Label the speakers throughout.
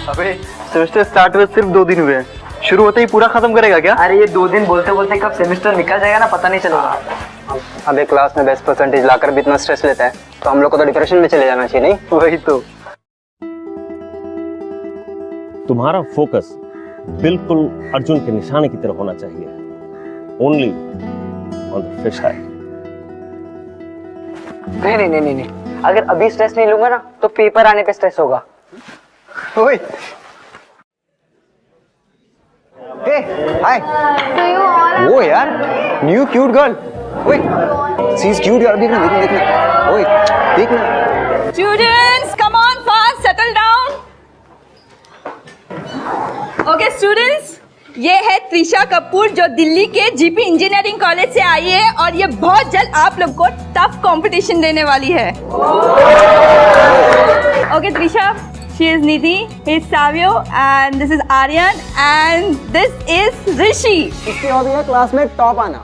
Speaker 1: अबे semester start हुए सिर्फ 2 दिन हुए हैं, शुरू होते ही पूरा खत्म करेगा क्या?
Speaker 2: अरे ये 2 दिन बोलते बोलते कब सेमेस्टर निकल जाएगा ना पता नहीं चलेगा।
Speaker 3: अबे क्लास में बेस्ट परसेंटेज लाकर भी इतना स्ट्रेस लेता है तो हम लोग को तो डिप्रेशन में चले जाना चाहिए, नहीं?
Speaker 1: वही तो।
Speaker 4: तुम्हारा फोकस बिल्कुल अर्जुन के निशाने की तरफ होना चाहिए, ओनली ऑन द फिश आई।
Speaker 2: नहीं, अगर अभी स्ट्रेस नहीं लूंगा ना तो पेपर आने पे स्ट्रेस होगा।
Speaker 3: ओए हे हाय, वो यार न्यू क्यूट गर्ल। ओए शी इज क्यूट यार, देखना ओए देखना।
Speaker 5: Students, come on fast, settle down. Okay, students, ये है त्रिशा कपूर जो दिल्ली के जीपी इंजीनियरिंग कॉलेज से आई है और ये बहुत जल्द आप लोग को टफ कंपटीशन देने वाली है। Okay, Trisha, she is Nidhi, he is Savio, and this is Aryan, and this is Rishi.
Speaker 3: इसकी हॉबी है क्लास में टॉप आना।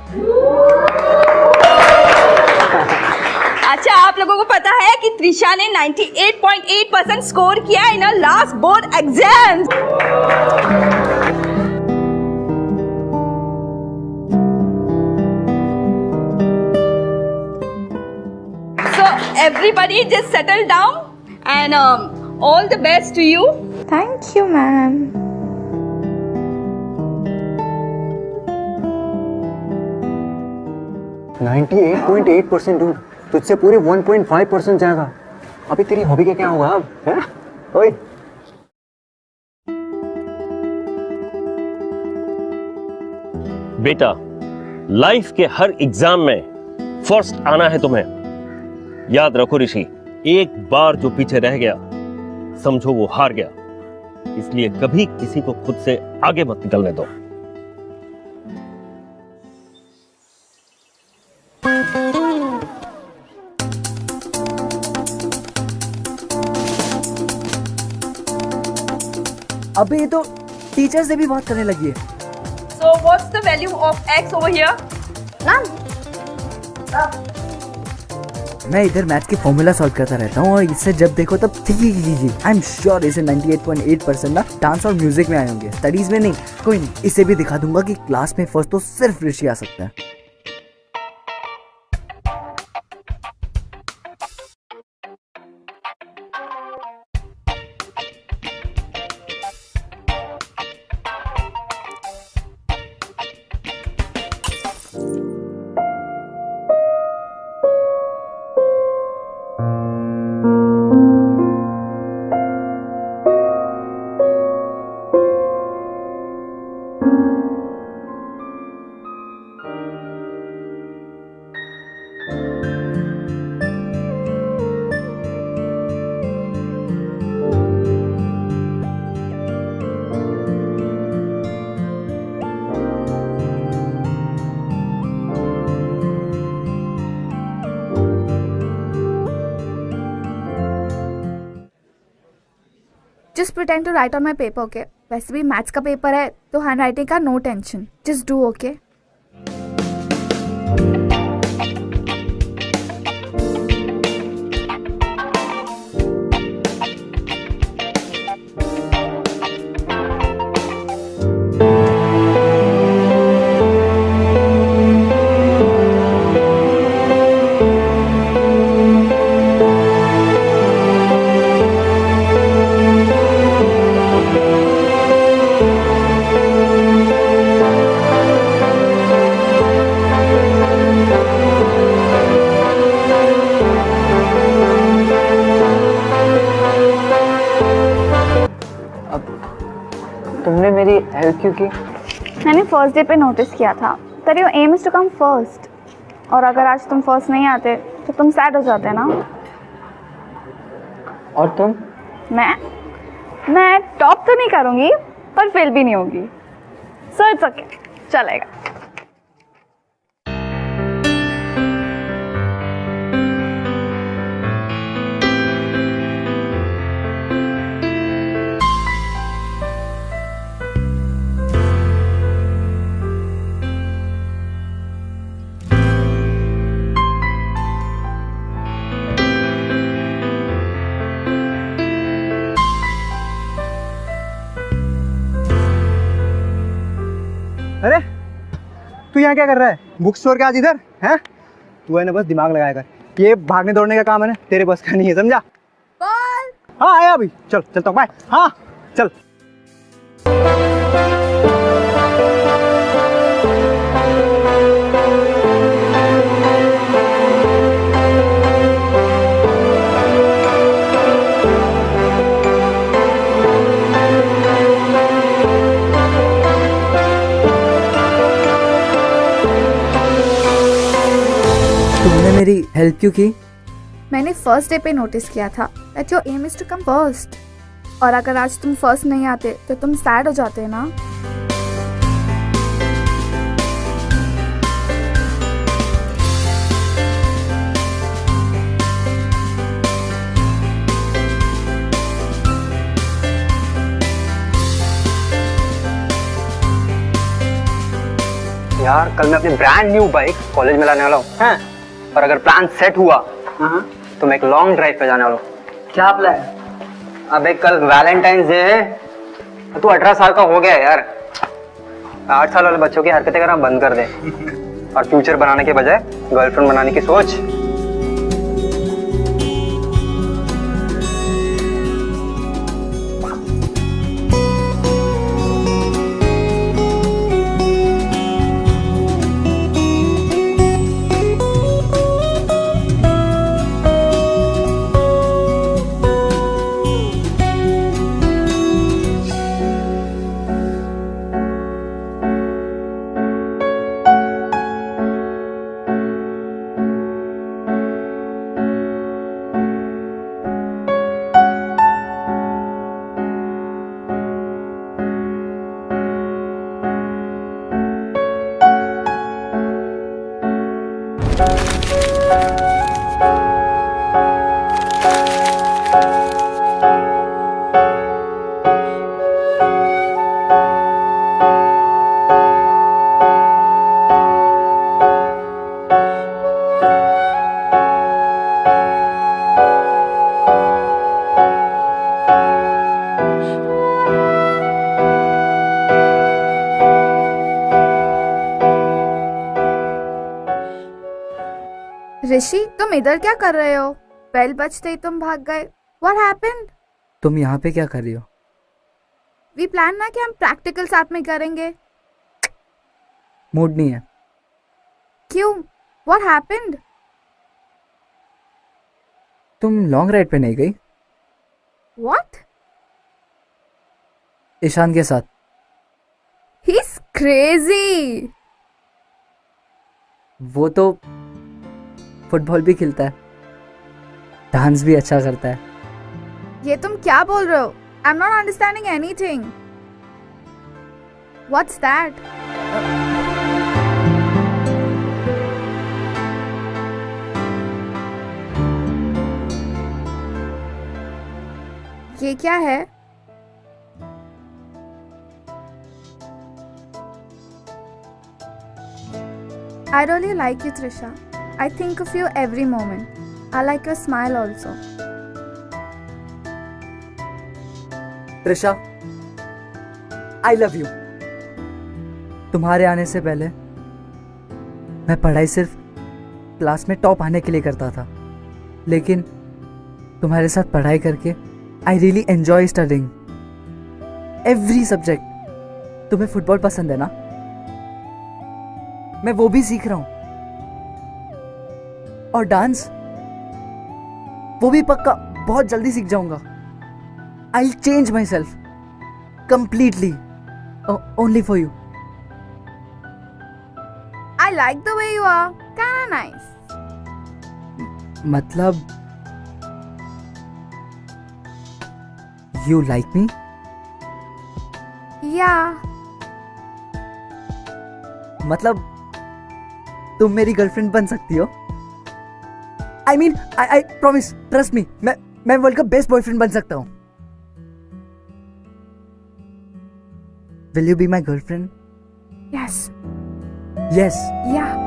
Speaker 5: अच्छा, आप लोगों को पता है कि त्रिशा ने 98.8% स्कोर किया in last board exam. So everybody just settle down and all the best to you.
Speaker 6: Thank you, ma'am.
Speaker 3: %98.8 तुझसे पूरे 1.5% ज्यादा। अभी तेरी हॉबी का क्या होगा अब? हैं? ओए
Speaker 4: बेटा, लाइफ के हर एग्जाम में फर्स्ट आना है तुम्हें। याद रखो ऋषि, एक बार जो पीछे रह गया समझो वो हार गया, इसलिए कभी किसी को खुद से आगे मत निकलने दो।
Speaker 2: अबे ये तो टीचर से भी बात करने लगी है।
Speaker 5: So what's the value of x over here?
Speaker 6: Ma'am.
Speaker 2: मैं इधर मैथ के फॉर्मूला सॉल्व करता रहता हूँ और इससे जब देखो तब आई एम श्योर इसे 98.8% ना डांस और म्यूजिक में आए होंगे, स्टडीज में नहीं। कोई नहीं, इसे भी दिखा दूंगा कि क्लास में फर्स्ट तो सिर्फ ऋषि आ सकता है।
Speaker 6: Just pretend to write on my paper, okay? वैसे भी मैथ्स का पेपर है तो हैंडराइटिंग का no tension, just do okay.
Speaker 2: तुमने मेरी हेल्प क्यों की?
Speaker 6: मैंने फर्स्ट डे पे नोटिस किया था that your aim is to come first, और अगर आज तुम फर्स्ट नहीं आते तो तुम सैड हो जाते ना।
Speaker 2: और तुम?
Speaker 6: मैं टॉप तो नहीं करूँगी पर फेल भी नहीं होगी, सो इट्स ओके, चलेगा।
Speaker 3: यहाँ क्या कर रहा है? बुक स्टोर के आज इधर है? तू है ना बस दिमाग लगाया कर, ये भागने दौड़ने का काम है ना तेरे बस का नहीं है, समझा? हाँ आया अभी, चल चलता हूँ, बाय। हाँ चल।
Speaker 2: तुमने मेरी हेल्प क्यों की?
Speaker 6: मैंने फर्स्ट डे पे नोटिस किया था that your aim is to come first, और अगर आज तुम फर्स्ट नहीं आते तो तुम सैड हो जाते ना।
Speaker 3: यार कल मैं अपनी ब्रांड न्यू बाइक कॉलेज में लाने वाला हूँ हैं, और अगर प्लान सेट हुआ तो मैं एक लॉन्ग ड्राइव पे जाने वाला हूँ। क्या प्लान? अबे कल वैलेंटाइंस डे है, तू 18 साल का हो गया यार। 8 साल वाले बच्चों की हरकतें करना बंद कर दे और फ्यूचर बनाने के बजाय गर्लफ्रेंड बनाने की सोच।
Speaker 6: ऋषि, तुम इधर क्या कर रहे हो? बेल बजते ही तुम भाग गए। What happened?
Speaker 2: तुम यहाँ पे क्या कर रही हो?
Speaker 6: We plan ना कि हम प्रैक्टिकल साथ में करेंगे।
Speaker 2: मूड नहीं है।
Speaker 6: क्यों? What happened?
Speaker 2: तुम लॉन्ग राइड पे नहीं गई?
Speaker 6: What?
Speaker 2: ईशान के साथ।
Speaker 6: He's crazy.
Speaker 2: वो तो फुटबॉल भी खेलता है, डांस भी अच्छा करता है।
Speaker 6: ये तुम क्या बोल रहे हो? I'm not understanding anything. What's that? ये क्या है? I really like you, Trisha. I think of you every moment. I like your smile also.
Speaker 2: Trisha, I love you. तुम्हारे आने से पहले मैं पढ़ाई सिर्फ क्लास में टॉप आने के लिए करता था, लेकिन तुम्हारे साथ पढ़ाई करके I really enjoy studying every subject. तुम्हें फुटबॉल पसंद है ना? मैं वो भी सीख रहा हूं, और डांस वो भी पक्का बहुत जल्दी सीख जाऊंगा। I'll change myself completely only for you.
Speaker 6: I like the way you are. Kinda nice.
Speaker 2: मतलब you like me?
Speaker 6: Yeah.
Speaker 2: मतलब तुम मेरी गर्लफ्रेंड बन सकती हो? I mean, I promise, trust me, मैं वर्ल्ड का बेस्ट बॉयफ्रेंड बन सकता हूँ। Will you be my girlfriend?
Speaker 6: Yes.
Speaker 2: Yes.
Speaker 6: Yeah.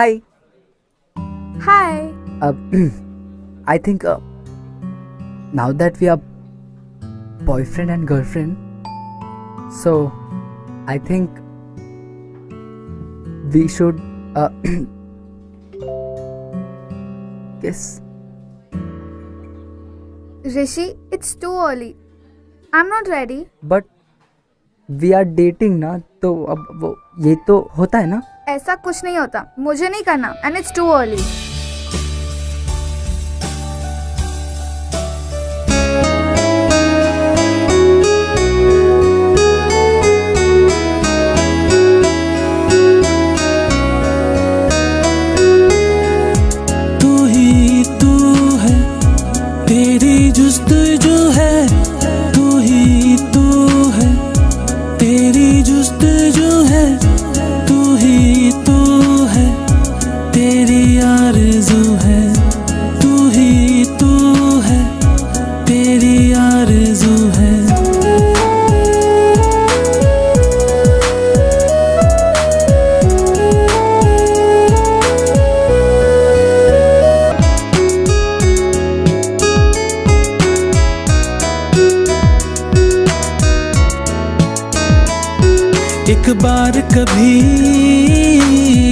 Speaker 2: Hi.
Speaker 6: Hi.
Speaker 2: I think now that we are boyfriend and girlfriend, so I think we should kiss.
Speaker 6: Rishi, it's too early. I'm not ready.
Speaker 2: But we are dating ना, तो अब वो ये तो होता है ना।
Speaker 6: ऐसा कुछ नहीं होता, मुझे नहीं करना and it's too early.
Speaker 7: तू ही तू है, तेरी जुस्तजू है, तू ही तू है, तेरी जुस्तजू है, तू ही तू है, तेरी आरज़ू है, तू ही तू है, तेरी आरज़ू है। एक बार कभी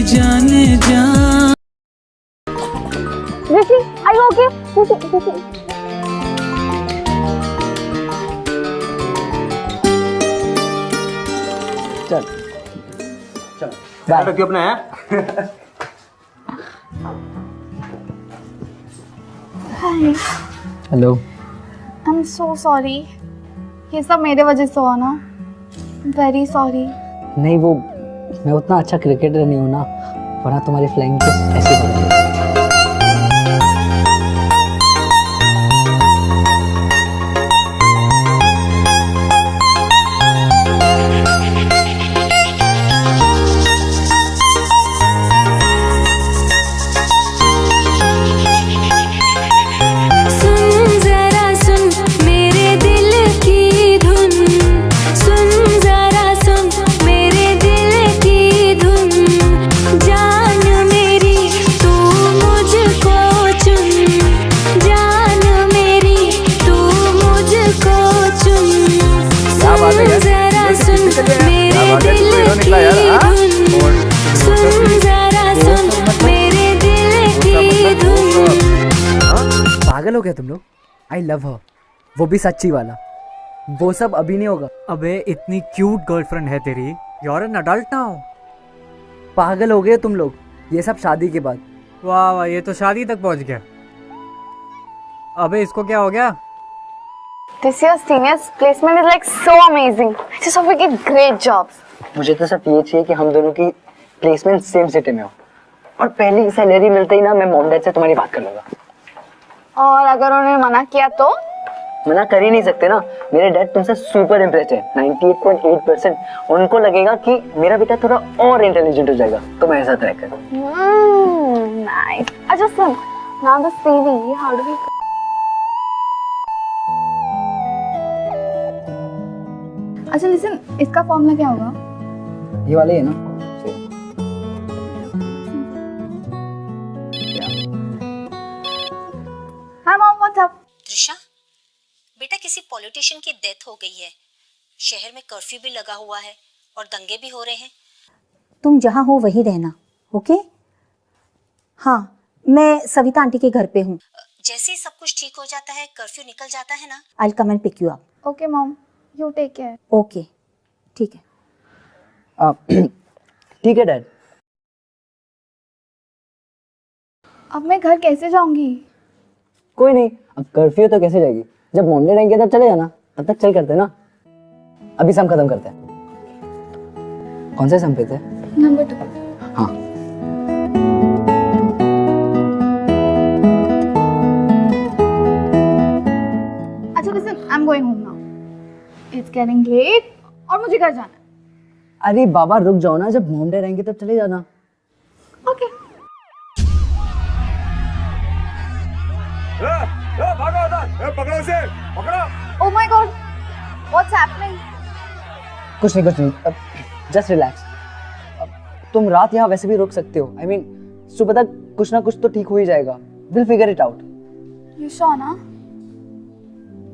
Speaker 7: जाने जा।
Speaker 6: Rishi, are you okay? Rishi.
Speaker 3: चल क्यों अपना है?
Speaker 6: Hi.
Speaker 2: Hello.
Speaker 6: I'm so sorry. ये सब मेरे वजह से हुआ ना. Very sorry.
Speaker 2: नहीं, वो मैं उतना अच्छा क्रिकेटर नहीं हूँ ना, वरना तुम्हारी फ्लाइंग किस ऐसी होती है।
Speaker 8: सुन जरा सुन मेरे दिल की धुन, सुन जरा सुन मेरे दिल की धुन, जान मेरी तू मुझको चुन, जान मेरी तू मुझको चुन, सुन जरा सुन मेरे दिल की धुन, सुन जरा सुन मेरे दिल की धुन।
Speaker 2: पागल हो गया तुम लोग? आई लव हर, वो भी सच्ची वाला। वो सब अभी नहीं होगा।
Speaker 9: अबे इतनी क्यूट गर्लफ्रेंड है तेरी, you are an adult now.
Speaker 2: पागल हो गए तुम लोग, ये सब शादी के बाद।
Speaker 9: वाह वाह, ये तो शादी तक पहुंच गया। अबे इसको क्या हो गया?
Speaker 6: This year's seniors placement is like so amazing. I just hope we get great jobs.
Speaker 3: मुझे तो सिर्फ ये चाहिए कि हम दोनों की प्लेसमेंट सेम सिटी में हो, और पहली सैलरी मिलते ही ना मैं मॉम डैड से तुम्हारी बात कर लूंगा।
Speaker 6: और अगर उन्होंने मना किया तो?
Speaker 3: मना कर ही नहीं सकते ना, मेरे डैड तुमसे सुपर इम्प्रेस्ड है 98.8%। उनको लगेगा कि मेरा बेटा थोड़ा और इंटेलिजेंट हो जाएगा, तो मैं ऐसा ट्राई करूँ।
Speaker 6: Nice. अच्छा सुन, now the CV, how do we? अच्छा listen, इसका फॉर्मूला क्या होगा?
Speaker 3: ये वाले है ना?
Speaker 6: Hi mom, what's up?
Speaker 10: Trisha, बेटा किसी पॉलिटिशियन की डेथ हो गई है, शहर में कर्फ्यू भी लगा हुआ है और दंगे भी हो रहे हैं।
Speaker 11: तुम जहाँ हो वहीं रहना, ओके? हाँ, मैं सविता आंटी के घर पे हूँ।
Speaker 10: जैसे ही सब कुछ ठीक हो जाता है, कर्फ्यू निकल जाता है ना,
Speaker 11: I come and pick you up.
Speaker 6: Okay mom, you take care.
Speaker 11: Okay, ठीक है।
Speaker 3: ठीक है डैड।
Speaker 6: अब मैं घर कैसे जाऊंगी?
Speaker 3: कोई नहीं, अब कर्फ्यू तो कैसे जाएगी, जब मॉम डैड आएंगे तब चले जाना, तब तक चल करते ना। अभी सम खत्म करते हैं। कौन से सम पे थे?
Speaker 6: Number 2.
Speaker 3: हाँ।
Speaker 6: अच्छा listen, I'm going home now. It's getting late और मुझे घर जाना है।
Speaker 3: अरे बाबा रुक जाओ ना, जब मॉम डैड आएंगे तब चले जाना।
Speaker 6: Okay. Oh my God, what's happening?
Speaker 3: कुछ नहीं, जस्ट रिलैक्स। तुम रात यहाँ वैसे भी रुक सकते हो, I mean,
Speaker 2: सुबह तक कुछ ना कुछ तो ठीक हो ही जाएगा. We'll figure it out.
Speaker 6: You sure ना?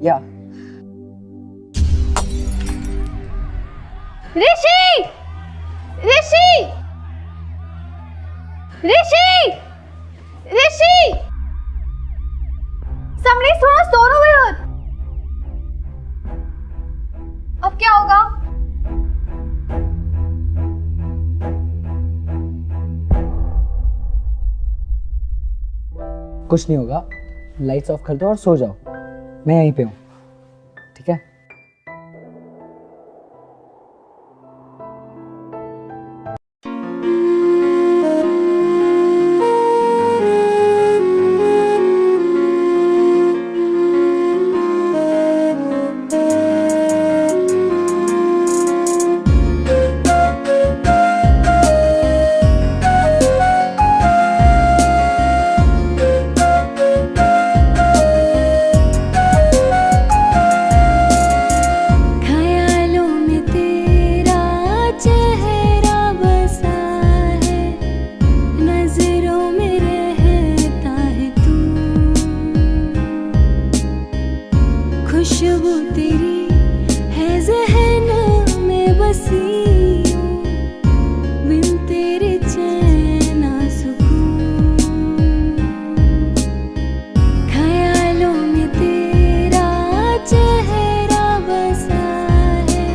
Speaker 2: Yeah.
Speaker 6: Rishi! Rishi! Rishi! Rishi! Somebody's thrown a stone over here. अब क्या होगा?
Speaker 2: कुछ नहीं होगा. लाइट्स ऑफ कर दो और सो जाओ. मैं यहीं पे हूँ. ठीक है?
Speaker 8: ख्यालों में तेरा चेहरा बसा है, नजरों में रहता है तू, खुशबू तेरी है ज़हन में बसी, बिन तेरे चैन ना सुकून, ख्यालों में तेरा चेहरा बसा है,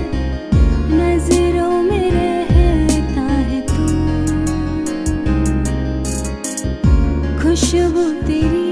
Speaker 8: नजरों में रहता है तू, खुशबू तेरी.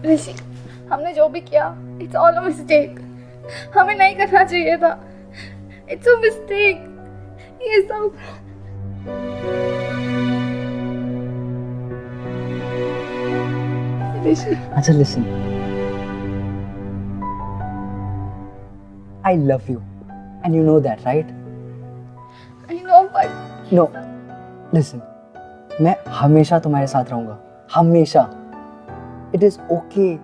Speaker 6: ऋषि, हमने जो भी किया, it's all a mistake. हमें नहीं करना चाहिए था. It's a mistake. ये सब. ऋषि.
Speaker 2: अच्छा, listen. I love you, and you know that, right?
Speaker 6: I know, but
Speaker 2: No. Listen. मैं हमेशा तुम्हारे साथ रहूंगा. हमेशा. It is okay.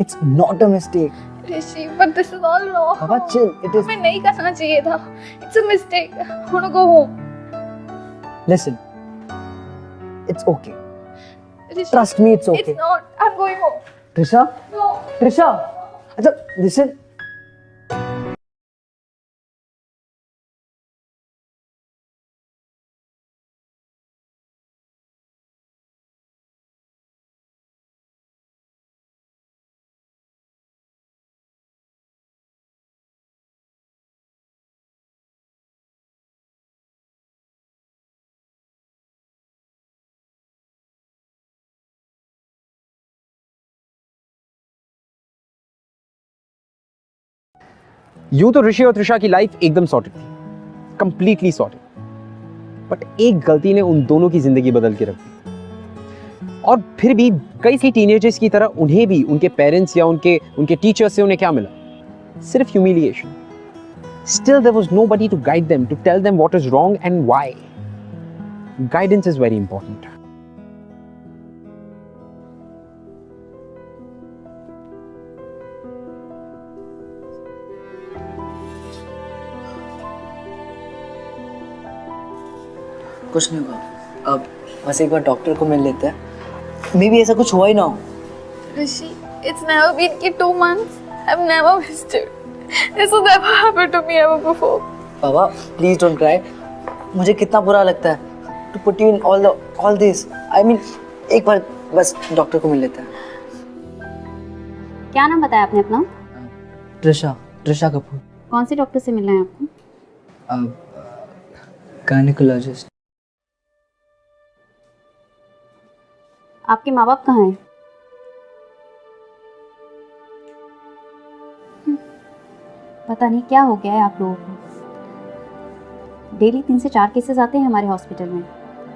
Speaker 2: It's not a mistake.
Speaker 6: Rishi, but this is all wrong.
Speaker 2: Baba, chill. It is.
Speaker 6: हमें नहीं करना चाहिए था. It's a mistake. I want to go home.
Speaker 2: Listen. It's okay.
Speaker 6: Rishi,
Speaker 2: Trust me, it's okay.
Speaker 6: It's not. I'm going home.
Speaker 2: Trisha?
Speaker 6: No.
Speaker 2: Trisha? अच्छा, listen.
Speaker 12: यूं तो ऋषि और त्रिशा की लाइफ एकदम सॉर्टेड थी, कंप्लीटली सॉर्टेड, बट एक गलती ने उन दोनों की जिंदगी बदल के रख दी. और फिर भी कई सी टीनेजर्स की तरह उन्हें भी उनके पेरेंट्स या उनके टीचर्स से उन्हें क्या मिला? सिर्फ humiliation. Still there was nobody to guide them, to tell them what is wrong and why. Guidance is very important.
Speaker 2: कुछ नहीं होगा. अब बस एक बार डॉक्टर को मिल लेते हैं. मे बी ऐसा कुछ हुआ ही ना हो.
Speaker 6: Rishi, it's never been 2 months. I've never missed it. This has never happened to me ever before.
Speaker 2: बाबा, प्लीज डोंट क्राई. मुझे कितना बुरा लगता है to put you in all this. I mean, एक बार बस डॉक्टर को मिल लेते हैं.
Speaker 11: क्या नाम बताया आपने अपना?
Speaker 2: त्रिशा कपूर.
Speaker 11: कौन से डॉक्टर से मिलना है आपको?
Speaker 2: गायनेकोलॉजिस्ट.
Speaker 11: आपके माँ बाप कहाँ हैं? पता नहीं क्या हो गया है आप लोगों को. डेली 3 से 4 केसेस आते हैं हमारे हॉस्पिटल में.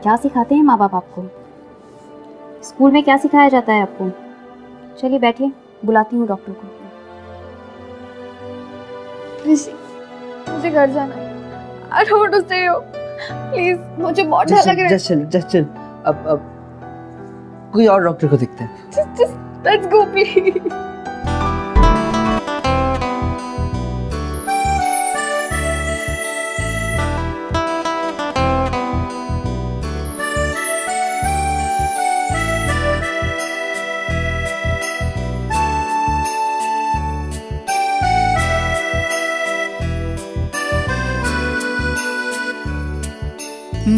Speaker 11: क्या सिखाते हैं माँ बाप आपको? स्कूल में क्या सिखाया जाता है आपको? चलिए बैठिए, बुलाती हूँ डॉक्टर को।
Speaker 6: ऋषि, मुझे घर जाना है। I don't want to stay here. Please, मुझे बहुत डर लग रहा है।
Speaker 2: Just chill. अब कोई और डॉक्टर को देखते हैं।
Speaker 6: Just let's go, please.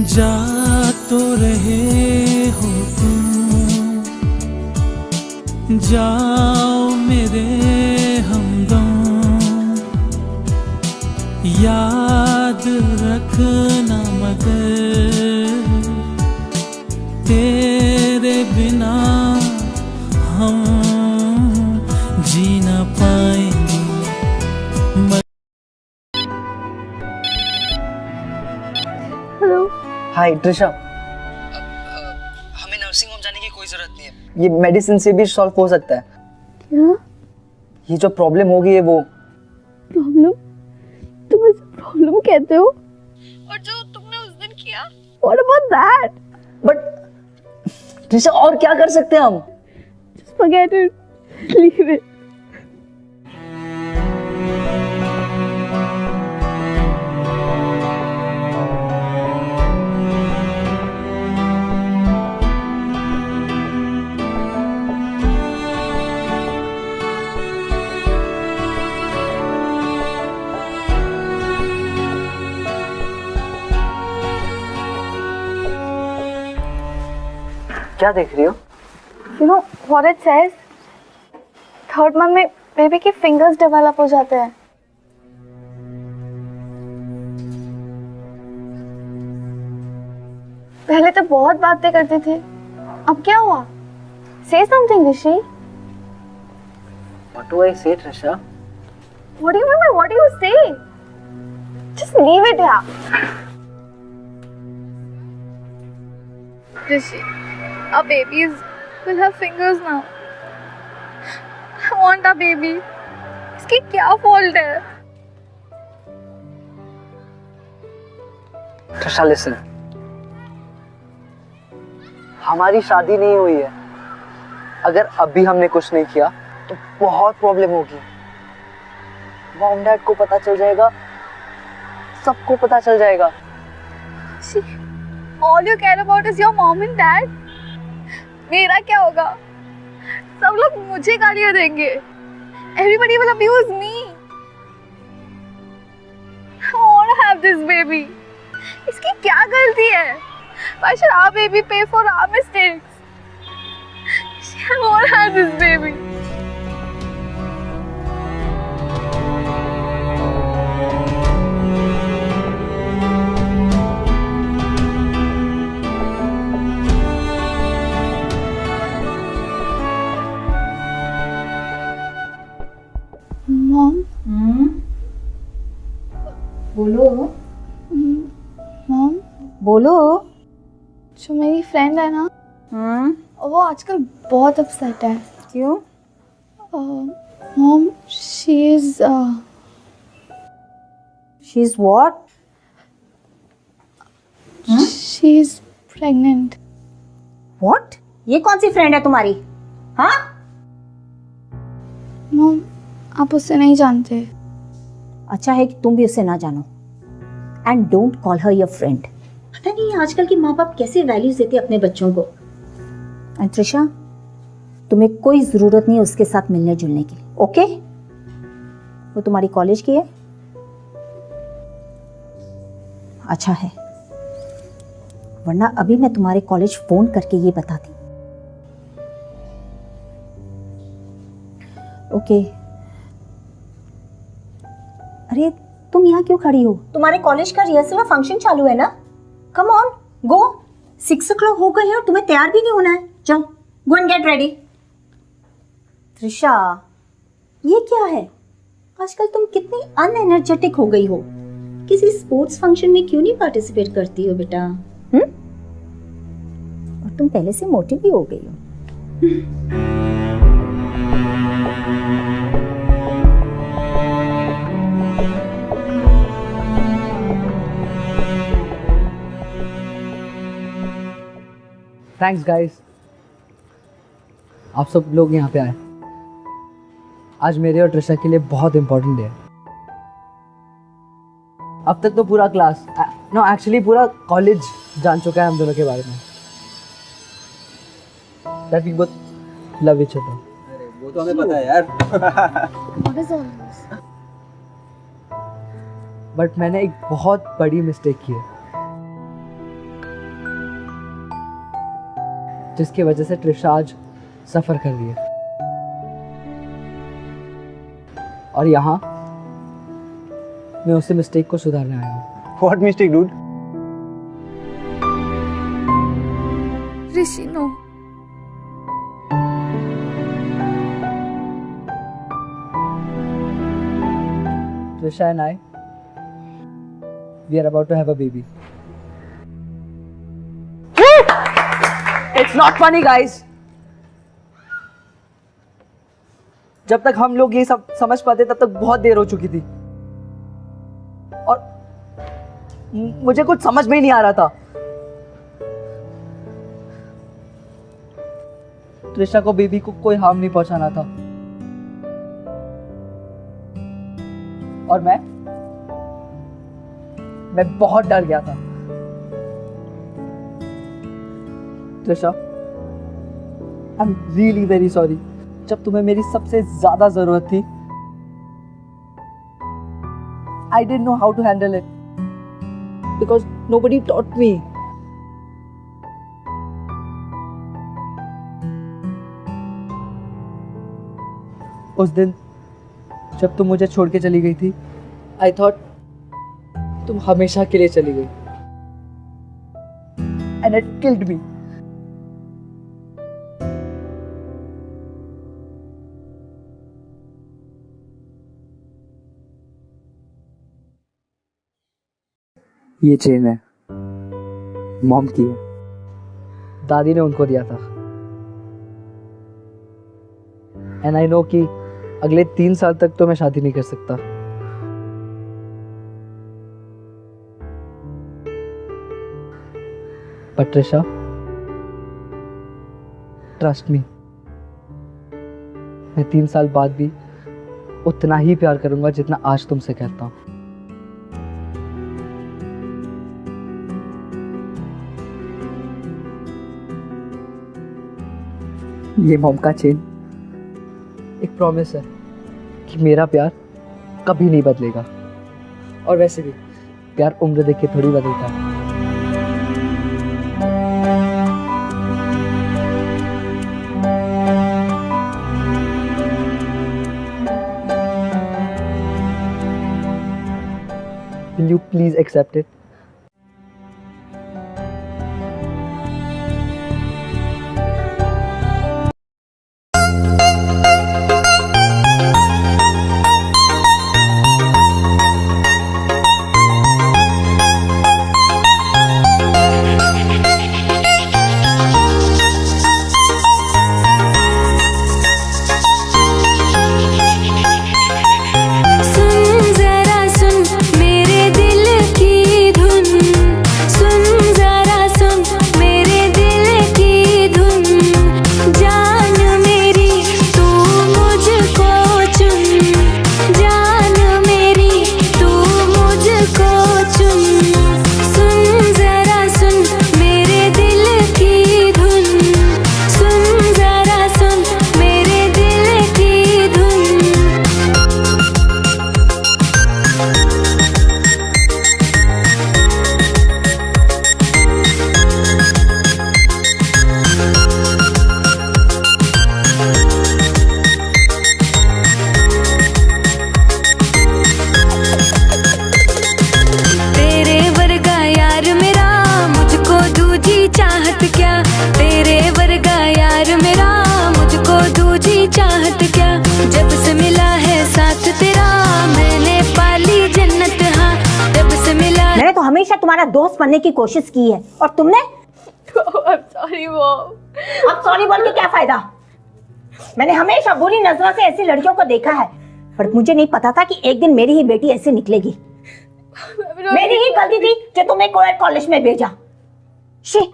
Speaker 7: जा तो रहे हो तुम, जाओ मेरे हमदम, याद रखना मगर तेरे बिना हम जी ना पाएंगे।
Speaker 2: हाय त्रिशा,
Speaker 3: हमें नर्सिंग होम जाने की कोई जरूरत नहीं है।
Speaker 2: ये मेडिसिन से भी सॉल्व हो सकता है।
Speaker 6: क्या?
Speaker 2: ये जो प्रॉब्लम हो गई है वो
Speaker 6: प्रॉब्लम? तुम इसे प्रॉब्लम कहते हो? और जो तुमने उस दिन किया? What about that?
Speaker 2: But Trisha और क्या कर सकते हैं हम?
Speaker 6: Just forget it. Leave it.
Speaker 2: क्या देख रही हो?
Speaker 6: You know what it says? Third month में बेबी के फिंगर्स डेवलप हो जाते हैं। पहले तो बहुत बातें करती थी, अब क्या हुआ? Say something, Rishi.
Speaker 2: What do I say, Trisha?
Speaker 6: What do you mean by what do you say? Just leave it here. Rishi, our babies will have fingers now. I want our baby. इसकी क्या fault है?
Speaker 2: Trisha, listen. हमारी शादी नहीं हुई है। अगर अभी हमने कुछ नहीं किया तो बहुत प्रॉब्लम होगी। मॉम डैड को पता चल जाएगा, सबको पता चल जाएगा।
Speaker 6: All you care about is your mom and dad. मेरा क्या होगा? सब लोग मुझे गालियाँ देंगे। Everybody will abuse me. I want to have this baby. इसकी क्या गलती है? Why should our baby pay for our mistakes? I want to have this baby. Mom?
Speaker 11: बोलो।
Speaker 6: Mom?
Speaker 11: बोलो।
Speaker 6: जो मेरी फ्रेंड है ना, वो आजकल बहुत अपसेट है।
Speaker 11: क्यों?
Speaker 6: Mom, she's
Speaker 11: what?
Speaker 6: She's pregnant.
Speaker 11: What? ये कौन सी फ्रेंड है तुम्हारी? हाँ?
Speaker 6: Mom, आप उससे नहीं जानते।
Speaker 11: अच्छा है कि तुम भी उसे ना जानो। And don't call her your friend. पता नहीं आजकल के माँ बाप कैसे वैल्यूज देते अपने बच्चों को। एंड त्रिशा, तुम्हें कोई जरूरत नहीं है उसके साथ मिलने जुलने की, ओके? वो तुम्हारी कॉलेज की है। अच्छा है, वरना अभी मैं तुम्हारे कॉलेज फोन करके ये बताती। ओके। अरे तुम यहाँ क्यों खड़ी हो? तुम्हारे कॉलेज का रिहर्सल फंक्शन चालू है ना? Come on, go. 6 o'clock हो गए हैं और तुम्हें तैयार भी नहीं होना है। जाओ, go and get ready. Trisha, ये क्या है? आजकल तुम कितनी अनएनर्जेटिक हो गई हो। किसी स्पोर्ट्स फंक्शन में क्यों नहीं पार्टिसिपेट करती हो बेटा? और तुम पहले से मोटी भी हो गई हो।
Speaker 2: थैंक्स गाइस, आप सब लोग यहाँ पे आए। आज मेरे और ट्रिशा के लिए बहुत इंपॉर्टेंट डे है। अब तक तो पूरा क्लास, नो एक्चुअली पूरा कॉलेज जान चुका है हम दोनों के बारे में, that we both love each other.
Speaker 12: वो तो हमें पता है यार।
Speaker 2: बट मैंने एक बहुत बड़ी मिस्टेक की है, जिसकी वजह से ट्रिशा आज सफर कर रही है। और यहाँ मैं उस मिस्टेक को सुधारने आया हूँ।
Speaker 12: What mistake, dude?
Speaker 6: Rishi no,
Speaker 2: Trisha and I, we are about to have a baby. It's not funny, guys. जब तक हम लोग ये सब समझ पाते तब तक बहुत देर हो चुकी थी, और मुझे कुछ समझ में ही नहीं आ रहा था। त्रिशा को बेबी को कोई हार्म नहीं पहुंचाना था, और मैं बहुत डर गया था। Trisha, I am really very sorry. जब तुम्हें मेरी सबसे ज्यादा जरूरत थी, I didn't know how to handle it because nobody taught me. उस दिन जब तुम मुझे छोड़ के चली गई थी, I thought तुम हमेशा के लिए चली गई, and it killed me. ये चेन है, मॉम की है, दादी ने उनको दिया था। एंड आई नो कि अगले 3 साल तक तो मैं शादी नहीं कर सकता, बट ट्रिशा, ट्रस्ट मी, मैं 3 साल बाद भी उतना ही प्यार करूंगा जितना आज तुमसे करता हूं। ये मॉम का चेन एक प्रॉमिस है कि मेरा प्यार कभी नहीं बदलेगा, और वैसे भी प्यार उम्र देख के थोड़ी बदलता है। Will you please accept it?
Speaker 11: हमेशा तुम्हारा दोस्त बनने की कोशिश की है, और तुमने
Speaker 6: I'm sorry, Mom.
Speaker 11: अब सॉरी बोल के क्या फायदा? मैंने हमेशा बुरी नजरों से ऐसी लड़कियों को देखा है, पर मुझे नहीं पता था कि एक दिन मेरी ही बेटी ऐसे निकलेगी। मेरी ही गलती थी जो तुम्हें कोएड कॉलेज में भेजा। शी।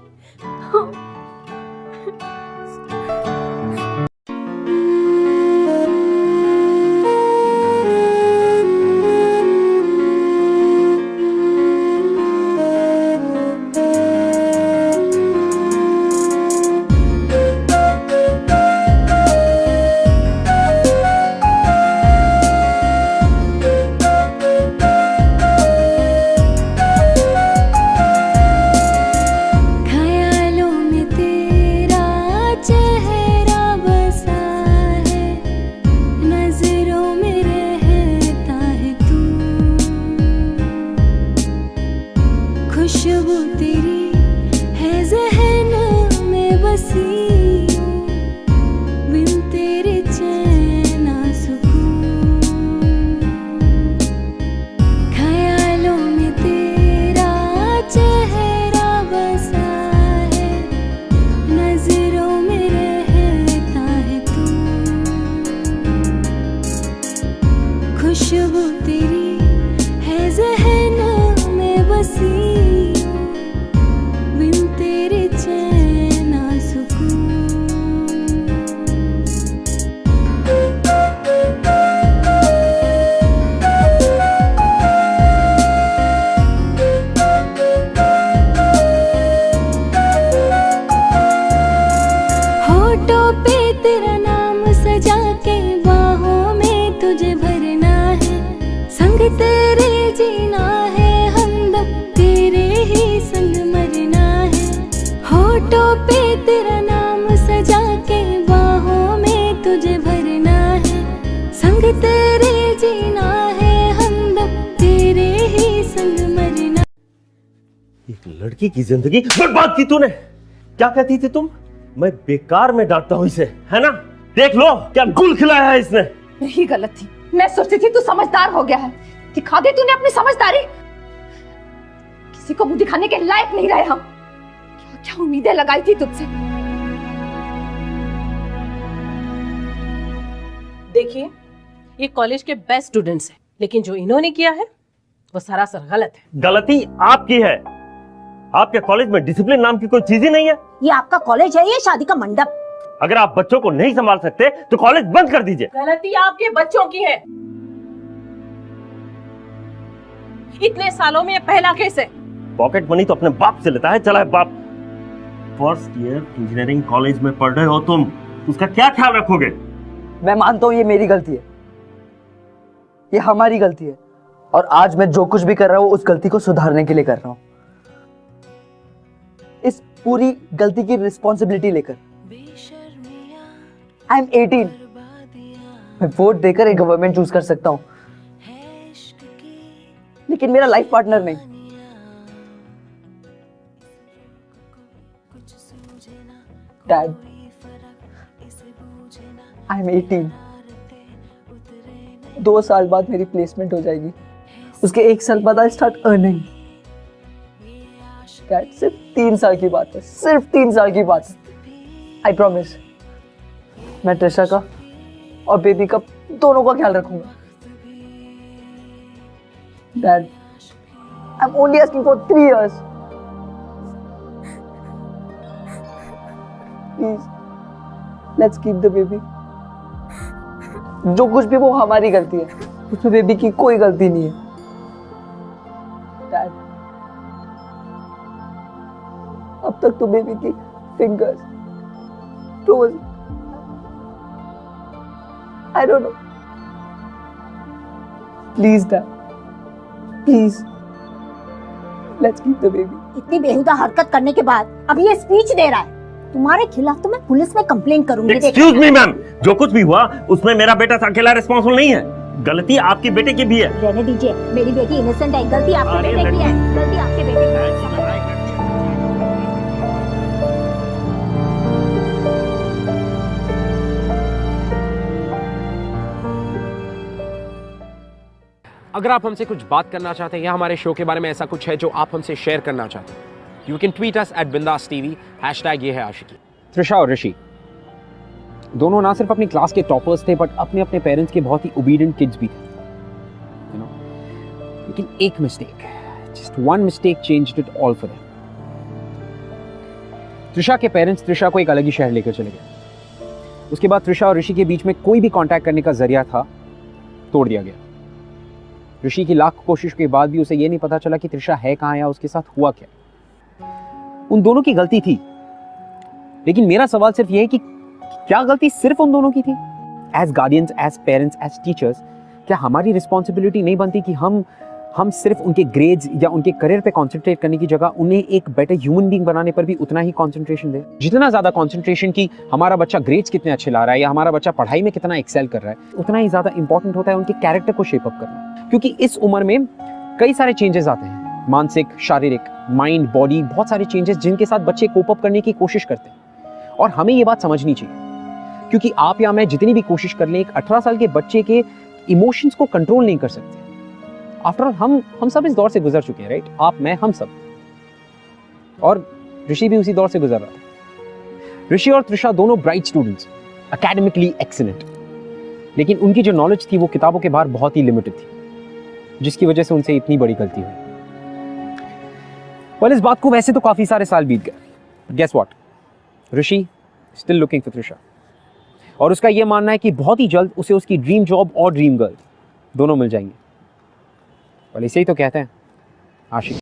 Speaker 8: खुशबू तेरी है ज़हन में बसी, बिन तेरे चैन ना सुकून, ख्यालों में तेरा चेहरा बसा है, नजरों में रहता है तू, खुशबू तेरी है ज़हन में बसी, तेरे जीना है हमदम, तेरे ही संग मरना है, होठों पे तेरा नाम सजा के बाहों में तुझे भरना है, संग तेरे जीना है हमदम, तेरे ही संग मरना।
Speaker 4: एक लड़की की जिंदगी बर्बाद की तूने। क्या कहती थी तुम? मैं बेकार में डांटता हूं इसे, है ना? देख लो क्या गुल खिलाया है इसने।
Speaker 5: यही गलत थी, मैं सोचती थी तू समझदार हो गया है, दिखा दे तूने अपनी समझदारी। किसी को मुंह दिखाने के लायक नहीं रहे हम। क्या क्या उम्मीदें लगाई थी तुझसे।
Speaker 13: देखिए, ये कॉलेज के बेस्ट स्टूडेंट्स हैं, लेकिन जो इन्होंने किया है वो सरासर गलत है।
Speaker 4: गलती आपकी है। आपके कॉलेज में डिसिप्लिन नाम की कोई चीज ही नहीं है।
Speaker 11: ये आपका कॉलेज है, ये शादी का मंडप।
Speaker 4: अगर आप बच्चों को नहीं संभाल सकते तो कॉलेज बंद कर दीजिए।
Speaker 13: गलती आपके बच्चों की है। इतने सालों में ये पहला केस है।
Speaker 4: पॉकेट मनी तो अपने बाप से लेता है, चला है बाप। फर्स्ट ईयर इंजीनियरिंग कॉलेज में पढ़ रहे हो तुम, उसका क्या ख्याल रखोगे?
Speaker 2: मैं मानता हूं ये मेरी गलती है, ये हमारी गलती है, और आज मैं जो कुछ भी कर रहा हूं उस गलती को सुधारने के लिए कर रहा हूं, इस पूरी गलती की रिस्पॉन्सिबिलिटी लेकर। आई एम 18, मैं वोट देकर एक गवर्नमेंट चूज कर सकता हूं, लेकिन मेरा लाइफ पार्टनर नहीं। डैड, आई एम 18, 2 साल बाद मेरी प्लेसमेंट हो जाएगी, उसके 1 साल बाद आई स्टार्ट अर्निंग। डैड, सिर्फ 3 साल की बात है, सिर्फ 3 साल की बात है। आई प्रॉमिस, मैं ट्रिशा का और बेबी का दोनों का ख्याल रखूंगा। Dad, I'm only asking for 3 years. Please, let's keep the baby. जो कुछ भी वो हमारी गलती है, उसमें बेबी की कोई गलती नहीं है। Dad, अब तक तो बेबी की fingers, toes, I don't know. Please, Dad. Please, let's keep the baby.
Speaker 11: इतनी बेहुदा हरकत करने के बाद अभी ये स्पीच दे रहा है। तुम्हारे खिलाफ तो मैं पुलिस में कंप्लेंट करूंगी।
Speaker 4: Excuse me, मैम, जो कुछ भी हुआ उसमें मेरा बेटा अकेला रिस्पॉन्सिबल नहीं है। गलती आपके बेटे की भी है।
Speaker 11: रहने दीजिए, मेरी बेटी इनोसेंट है, गलती आपके बेटे की है, गलती आपके बेटे की है।
Speaker 12: अगर आप हमसे कुछ बात करना चाहते हैं या हमारे शो के बारे में ऐसा कुछ है जो आप हमसे शेयर करना चाहते हैं You can tweet us at Bindas TV, hashtag ये है आशिकी। त्रिशा और ऋषि दोनों ना सिर्फ अपनी क्लास के टॉपर्स थे, बट अपने अपने पेरेंट्स के बहुत ही ओबीडिएंट किड्स भी थे, you know? लेकिन एक mistake, just one mistake changed it all for them. Trisha के पेरेंट्स त्रिशा को एक अलग ही शहर लेकर चले गए। उसके बाद त्रिशा और ऋषि के बीच में कोई भी कांटेक्ट करने का जरिया था, तोड़ दिया गया। ऋषि की लाख कोशिश के बाद भी उसे यह नहीं पता चला कि त्रिशा है कहां या उसके साथ हुआ क्या। उन दोनों की गलती थी, लेकिन मेरा सवाल सिर्फ यह है कि क्या गलती सिर्फ उन दोनों की थी? As guardians, as parents, as teachers, क्या हमारी रिस्पॉन्सिबिलिटी नहीं बनती कि हम सिर्फ उनके ग्रेड्स या उनके करियर पे कंसंट्रेट करने की जगह उन्हें एक बेटर ह्यूमन बीइंग बनाने पर भी उतना ही कंसंट्रेशन दें? जितना ज्यादा कंसंट्रेशन की हमारा बच्चा ग्रेड्स कितने अच्छे ला रहा है या हमारा बच्चा पढ़ाई में कितना एक्सेल कर रहा है, उतना ही ज्यादा इंपॉर्टेंट होता है उनके कैरेक्टर को शेप अप करना। क्योंकि इस उम्र में कई सारे चेंजेस आते हैं, मानसिक, शारीरिक, माइंड, बॉडी, बहुत सारे चेंजेस जिनके साथ बच्चे कोप अप करने की कोशिश करते हैं। और हमें ये बात समझनी चाहिए, क्योंकि आप या मैं जितनी भी कोशिश कर लें, एक 18 साल के बच्चे के इमोशंस को कंट्रोल नहीं कर सकते। आफ्टर ऑल हम सब इस दौर से गुजर चुके हैं, राइट? आप, मैं, हम सब। और ऋषि भी उसी दौर से गुजर रहा था। ऋषि और त्रिशा दोनों ब्राइट स्टूडेंट्स, एकेडमिकली एक्सीलेंट, लेकिन उनकी जो नॉलेज थी वो किताबों के बाहर बहुत ही लिमिटेड थी, जिसकी वजह से उनसे इतनी बड़ी गलती हुई। इस बात को वैसे तो काफी सारे साल बीत गए। Guess what? Rishi still looking for Trisha, और उसका यह मानना है कि बहुत ही जल्द उसे उसकी ड्रीम जॉब और ड्रीम गर्ल दोनों मिल जाएंगे। इसे ही तो कहते हैं आशिकी।